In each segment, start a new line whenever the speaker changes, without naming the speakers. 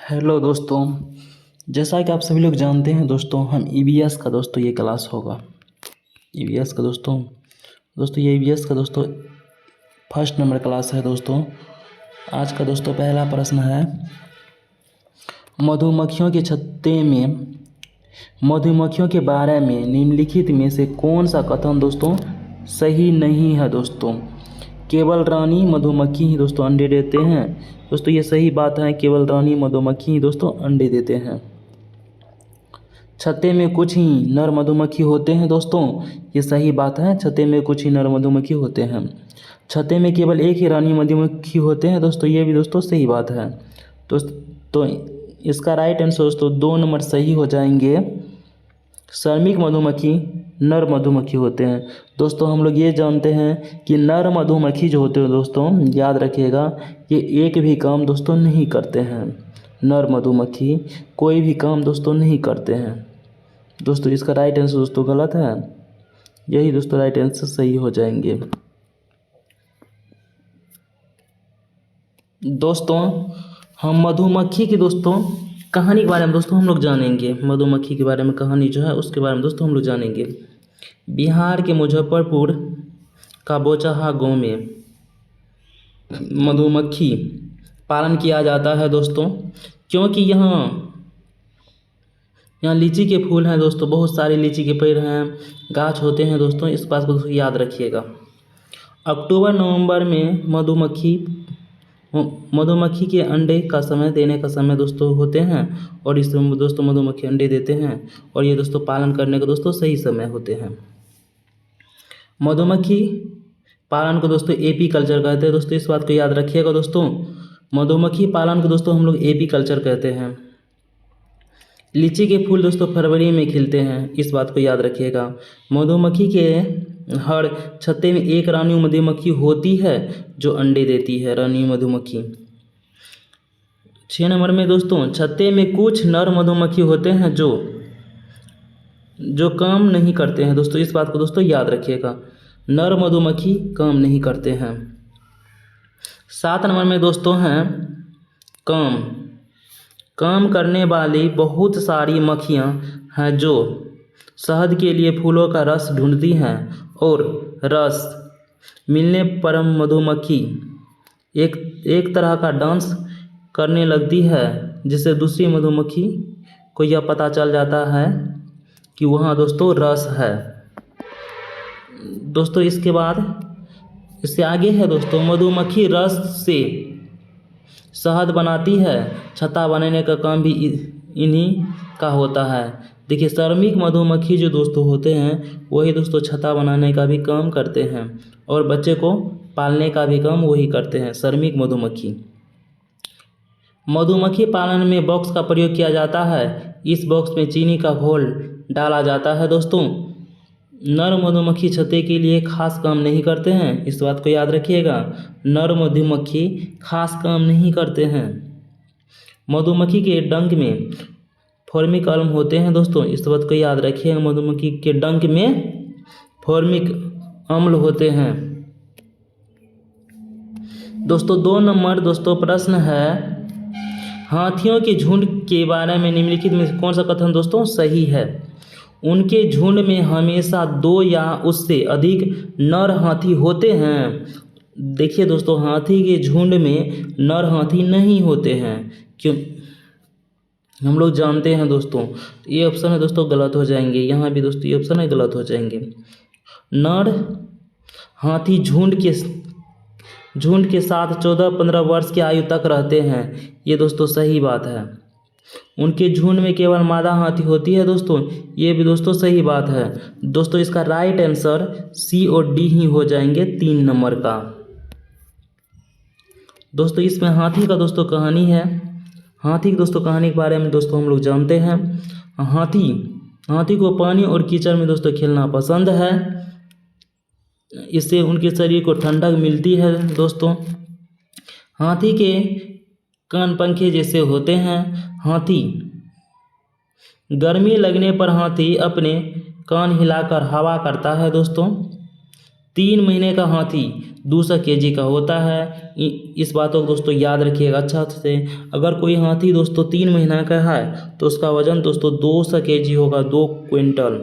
Hello दोस्तों। जैसा कि आप सभी लोग जानते हैं दोस्तों, हम ईवीएस का दोस्तों ये क्लास होगा। ईवीएस का दोस्तों ये ईवीएस का दोस्तों फर्स्ट नंबर क्लास है दोस्तों। आज का दोस्तों पहला प्रश्न है, मधुमक्खियों के छत्ते में मधुमक्खियों के बारे में निम्नलिखित में से कौन सा कथन दोस्तों सही नहीं है दोस्तों। केवल रानी मधुमक्खी ही दोस्तों अंडे देते हैं। दोस्तों ये सही बात है, केवल रानी मधुमक्खी ही दोस्तों अंडे देते हैं। छत्ते में कुछ ही नर मधुमक्खी होते हैं दोस्तों, ये सही बात है, छत्ते में कुछ ही नर मधुमक्खी होते हैं। छत्ते में केवल एक ही रानी मधुमक्खी होते हैं दोस्तों, ये भी दोस्तों सही बात है। तो इसका राइट आंसर दोस्तों 2 नंबर सही हो जाएंगे। श्रमिक मधुमक्खी नर मधुमक्खी होते हैं। दोस्तों हम लोग ये जानते हैं कि नर मधुमक्खी जो होते हैं दोस्तों, याद रखिएगा, ये एक भी काम दोस्तों नहीं करते हैं। नर मधुमक्खी कोई भी काम दोस्तों नहीं करते हैं। दोस्तों इसका राइट आंसर दोस्तों गलत है, यही दोस्तों राइट आंसर सही हो जाएंगे। दोस्तों हम मधुमक्खी की दोस्तों कहानी के बारे में दोस्तों हम लोग जानेंगे। मधुमक्खी के बारे में कहानी जो है उसके बारे में दोस्तों हम लोग जानेंगे। बिहार के मुजफ्फरपुर का बोचहा गांव में मधुमक्खी पालन किया जाता है दोस्तों, क्योंकि यहाँ लीची के फूल हैं दोस्तों, बहुत सारे लीची के पेड़ हैं, गाछ होते हैं दोस्तों, इस बात को दोस्तों याद रखिएगा। अक्टूबर नवंबर में मधुमक्खी के अंडे का समय देने का समय दोस्तों होते हैं, और इस समय दोस्तों मधुमक्खी अंडे देते हैं, और ये दोस्तों पालन करने का दोस्तों सही समय होते हैं। मधुमक्खी पालन को दोस्तों एपी कल्चर कहते हैं दोस्तों, इस बात को याद रखिएगा दोस्तों। मधुमक्खी पालन को दोस्तों हम लोग एपी कल्चर कहते हैं। लीची के फूल दोस्तों फरवरी में खिलते हैं, इस बात को याद रखिएगा। मधुमक्खी के हर छत्ते में एक रानी मधुमक्खी होती है जो अंडे देती है, रानी मधुमक्खी। 6 नंबर में दोस्तों छत्ते में कुछ नर मधुमक्खी होते हैं जो काम नहीं करते हैं दोस्तों, इस बात को दोस्तों याद रखिएगा। नर मधुमक्खी काम नहीं करते हैं। 7 नंबर में दोस्तों हैं काम करने वाली बहुत सारी मक्खियाँ हैं जो शहद के लिए फूलों का रस ढूंढती हैं, और रस मिलने पर मधुमक्खी एक तरह का डांस करने लगती है, जिससे दूसरी मधुमक्खी को यह पता चल जाता है कि वहाँ दोस्तों रस है। दोस्तों इससे आगे है दोस्तों, मधुमक्खी रस से शहद बनाती है, छत्ता बनाने का काम भी इन्हीं का होता है। देखिए श्रमिक मधुमक्खी जो दोस्तों होते हैं वही दोस्तों छत्ता बनाने का भी काम करते हैं, और बच्चे को पालने का भी काम वही करते हैं, श्रमिक मधुमक्खी। मधुमक्खी पालन में बॉक्स का प्रयोग किया जाता है। इस बॉक्स में चीनी का घोल डाला जाता है दोस्तों। नर मधुमक्खी छत्ते के लिए खास काम नहीं करते हैं, इस बात को याद रखिएगा। नर मधुमक्खी खास काम नहीं करते हैं। मधुमक्खी के डंक में फॉर्मिक अम्ल होते हैं दोस्तों, इस बात को याद रखिएगा। मधुमक्खी के डंक में फॉर्मिक अम्ल होते हैं। दोस्तों 2 नंबर दोस्तों प्रश्न है, हाथियों के झुंड के बारे में निम्नलिखित में कौन सा कथन दोस्तों सही है। उनके झुंड में हमेशा 2 या उससे अधिक नर हाथी होते हैं। देखिए दोस्तों हाथी के झुंड में नर हाथी नहीं होते हैं, क्यों हम लोग जानते हैं दोस्तों। ये ऑप्शन है दोस्तों गलत हो जाएंगे, यहाँ भी दोस्तों ये ऑप्शन है गलत हो जाएंगे। नर हाथी झुंड के साथ 14-15 वर्ष की आयु तक रहते हैं, ये दोस्तों सही बात है। उनके झुंड में केवल मादा हाथी होती है दोस्तों, ये भी दोस्तों सही बात है। दोस्तों इसका राइट आंसर सी और डी ही हो जाएंगे 3 नंबर का। दोस्तों इसमें हाथी का दोस्तों कहानी है। हाथी की दोस्तों कहानी के बारे में दोस्तों हम लोग जानते हैं। हाथी को पानी और कीचड़ में दोस्तों खेलना पसंद है, इससे उनके शरीर को ठंडक मिलती है दोस्तों। हाथी के कान पंखे जैसे होते हैं। हाथी गर्मी लगने पर हाथी अपने कान हिलाकर हवा करता है दोस्तों। 3 महीने का हाथी 200 kg का होता है। इस बातों को दोस्तों याद रखिएगा अच्छा से। अगर कोई हाथी दोस्तों 3 महीना का है तो उसका वजन दोस्तों 200 kg होगा, 2 क्विंटल।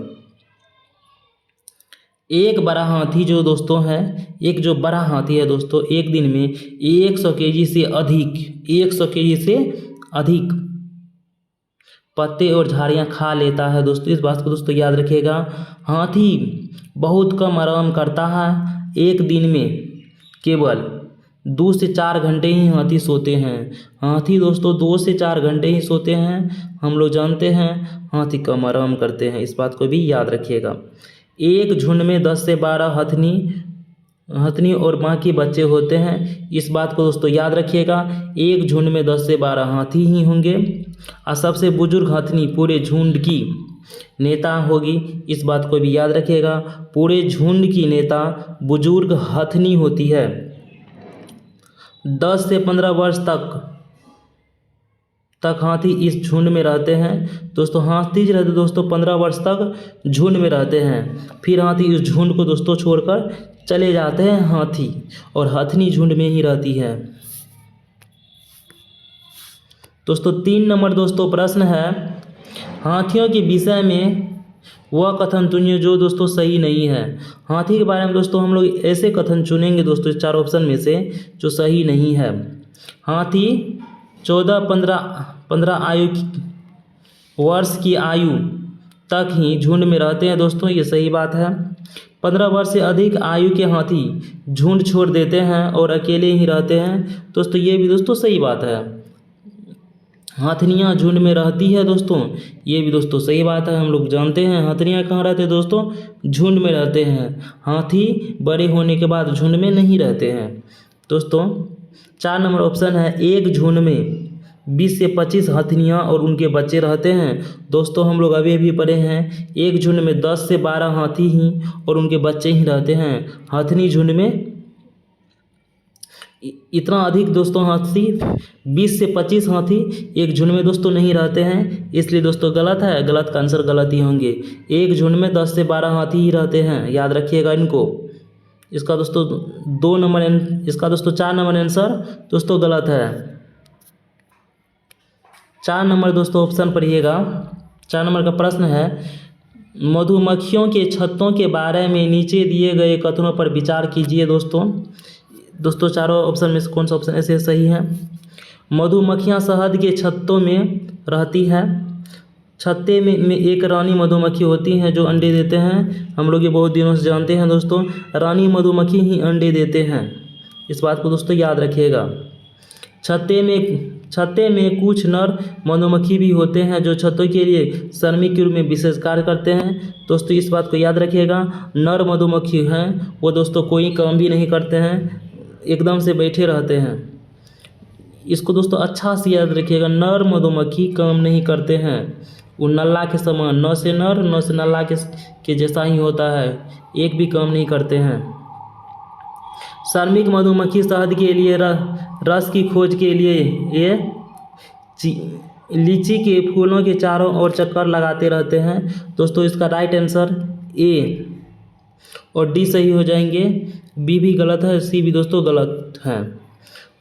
एक बड़ा हाथी जो दोस्तों है, एक जो बड़ा हाथी है दोस्तों, एक दिन में 100 kg से अधिक 100 kg से अधिक पत्ते और झाड़ियाँ खा लेता है दोस्तों। इस बात को दोस्तों याद रखिएगा। हाथी बहुत कम आराम करता है, एक दिन में केवल 2 से 4 घंटे ही हाथी सोते हैं। हाथी दोस्तों 2 से 4 घंटे ही सोते हैं। हम लोग जानते हैं हाथी कम आराम करते हैं, इस बात को भी याद रखिएगा। एक झुंड में 10 से 12 हथनी और माँ के बच्चे होते हैं, इस बात को दोस्तों याद रखिएगा। एक झुंड में 10 से 12 हाथी ही होंगे और सबसे बुजुर्ग हथनी पूरे झुंड की नेता होगी, इस बात को भी याद रखिएगा। पूरे झुंड की नेता बुजुर्ग हथनी होती है। 10 से 15 वर्ष तक हाथी इस झुंड में रहते हैं दोस्तों। हाथी जो रहते दोस्तों 15 वर्ष तक झुंड में रहते हैं, फिर हाथी इस झुंड को दोस्तों छोड़कर चले जाते हैं हाथी, और हथनी झुंड में ही रहती है दोस्तों। 3 नंबर दोस्तों प्रश्न है, हाथियों के विषय में वह कथन चुनिए जो दोस्तों सही नहीं है। हाथी के बारे में दोस्तों हम लोग ऐसे कथन चुनेंगे दोस्तों इस 4 ऑप्शन में से जो सही नहीं है। हाथी 14-15 वर्ष की आयु तक ही झुंड में रहते हैं दोस्तों, ये सही बात है। 15 वर्ष से अधिक आयु के हाथी झुंड छोड़ देते हैं और अकेले ही रहते हैं दोस्तों, ये भी दोस्तों सही बात है। हथनियाँ झुंड में रहती है दोस्तों, ये भी दोस्तों सही बात है। हम लोग जानते हैं हथनियाँ कहाँ रहते हैं दोस्तों, झुंड में रहते हैं। हाथी बड़े होने के बाद झुंड में नहीं रहते हैं दोस्तों। 4 नंबर ऑप्शन है, एक झुंड में 20 से 25 हथनियाँ और उनके बच्चे रहते हैं दोस्तों। हम लोग अभी पढ़े हैं एक झुंड में 10 से 12 हाथी ही और उनके बच्चे ही रहते हैं। हथनी झुंड में इतना अधिक दोस्तों हाथी 20 से 25 हाथी एक झुंड में दोस्तों नहीं रहते हैं, इसलिए दोस्तों गलत है। गलत का आंसर गलत ही होंगे। एक झुंड में 10 से 12 हाथी ही रहते हैं, याद रखिएगा इनको। इसका दोस्तों 4 नंबर आंसर दोस्तों गलत है। 4 नंबर दोस्तों ऑप्शन पढ़िएगा। 4 नंबर का प्रश्न है, मधुमक्खियों के छत्तों के बारे में नीचे दिए गए कथनों पर विचार कीजिए दोस्तों चारों ऑप्शन में से कौन सा ऑप्शन ऐसे सही है। मधुमक्खियां शहद के छत्तों में रहती है। छत्ते में एक रानी मधुमक्खी होती हैं जो अंडे देते हैं। हम लोग ये बहुत दिनों से जानते हैं दोस्तों, रानी मधुमक्खी ही अंडे देते हैं, इस बात को दोस्तों याद रखिएगा। छत्ते में कुछ नर मधुमक्खी भी होते हैं जो छत्तों के लिए श्रमिक के रूप में विशेष कार्य करते हैं दोस्तों, इस बात को याद रखिएगा। नर मधुमक्खी हैं वो दोस्तों कोई काम भी नहीं करते हैं, एकदम से बैठे रहते हैं। इसको दोस्तों अच्छा से याद रखिएगा, नर मधुमक्खी काम नहीं करते हैं, वो नल्ला के समान, न से नर न से नल्ला के जैसा ही होता है, एक भी काम नहीं करते हैं। श्रमिक मधुमक्खी शहद के लिए रस की खोज के लिए ये लीची के फूलों के चारों ओर चक्कर लगाते रहते हैं दोस्तों। इसका राइट आंसर ए और डी सही हो जाएंगे, बी भी गलत है, सी भी दोस्तों गलत है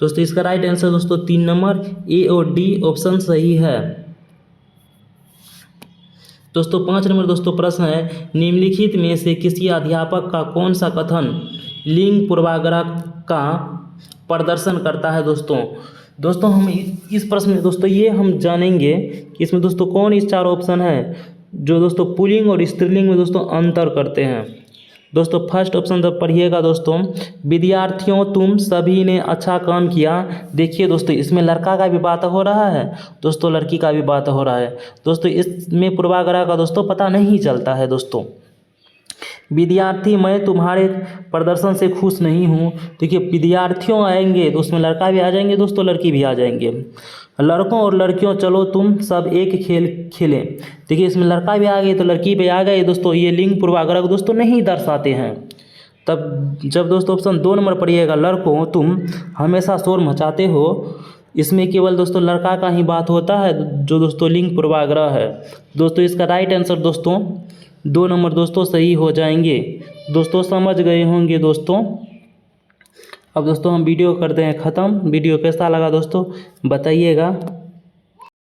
दोस्तों। इसका राइट आंसर दोस्तों 3 नंबर ए और डी ऑप्शन सही है दोस्तों। 5 नंबर दोस्तों प्रश्न है, निम्नलिखित में से किसी अध्यापक का कौन सा कथन लिंग पूर्वाग्रह का प्रदर्शन करता है दोस्तों हम इस प्रश्न में दोस्तों ये हम जानेंगे कि इसमें दोस्तों कौन इस 4 ऑप्शन है जो दोस्तों पुल्लिंग और स्त्रीलिंग में दोस्तों अंतर करते हैं दोस्तों। फर्स्ट ऑप्शन जब पढ़िएगा दोस्तों, विद्यार्थियों तुम सभी ने अच्छा काम किया। देखिए दोस्तों इसमें लड़का का भी बात हो रहा है दोस्तों, लड़की का भी बात हो रहा है दोस्तों। इसमें पूर्वाग्रह का दोस्तों पता नहीं चलता है दोस्तों। विद्यार्थी मैं तुम्हारे प्रदर्शन से खुश नहीं हूँ। देखिए विद्यार्थियों आएंगे तो उसमें लड़का भी आ जाएंगे दोस्तों, लड़की भी आ जाएंगे। लड़कों और लड़कियों चलो तुम सब एक खेल खेलें। देखिए इसमें लड़का भी आ गए तो लड़की भी आ गए दोस्तों, ये लिंग पूर्वाग्रह को दोस्तों नहीं दर्शाते हैं। तब जब दोस्तों ऑप्शन 2 नंबर पढ़िएगा, लड़कों तुम हमेशा शोर मचाते हो, इसमें केवल दोस्तों लड़का का ही बात होता है जो दोस्तों लिंग पूर्वाग्रह है दोस्तों। इसका राइट आंसर दोस्तों 2 नंबर दोस्तों सही हो जाएंगे दोस्तों समझ गए होंगे दोस्तों। अब दोस्तों हम वीडियो करते हैं ख़त्म। वीडियो कैसा लगा दोस्तों बताइएगा।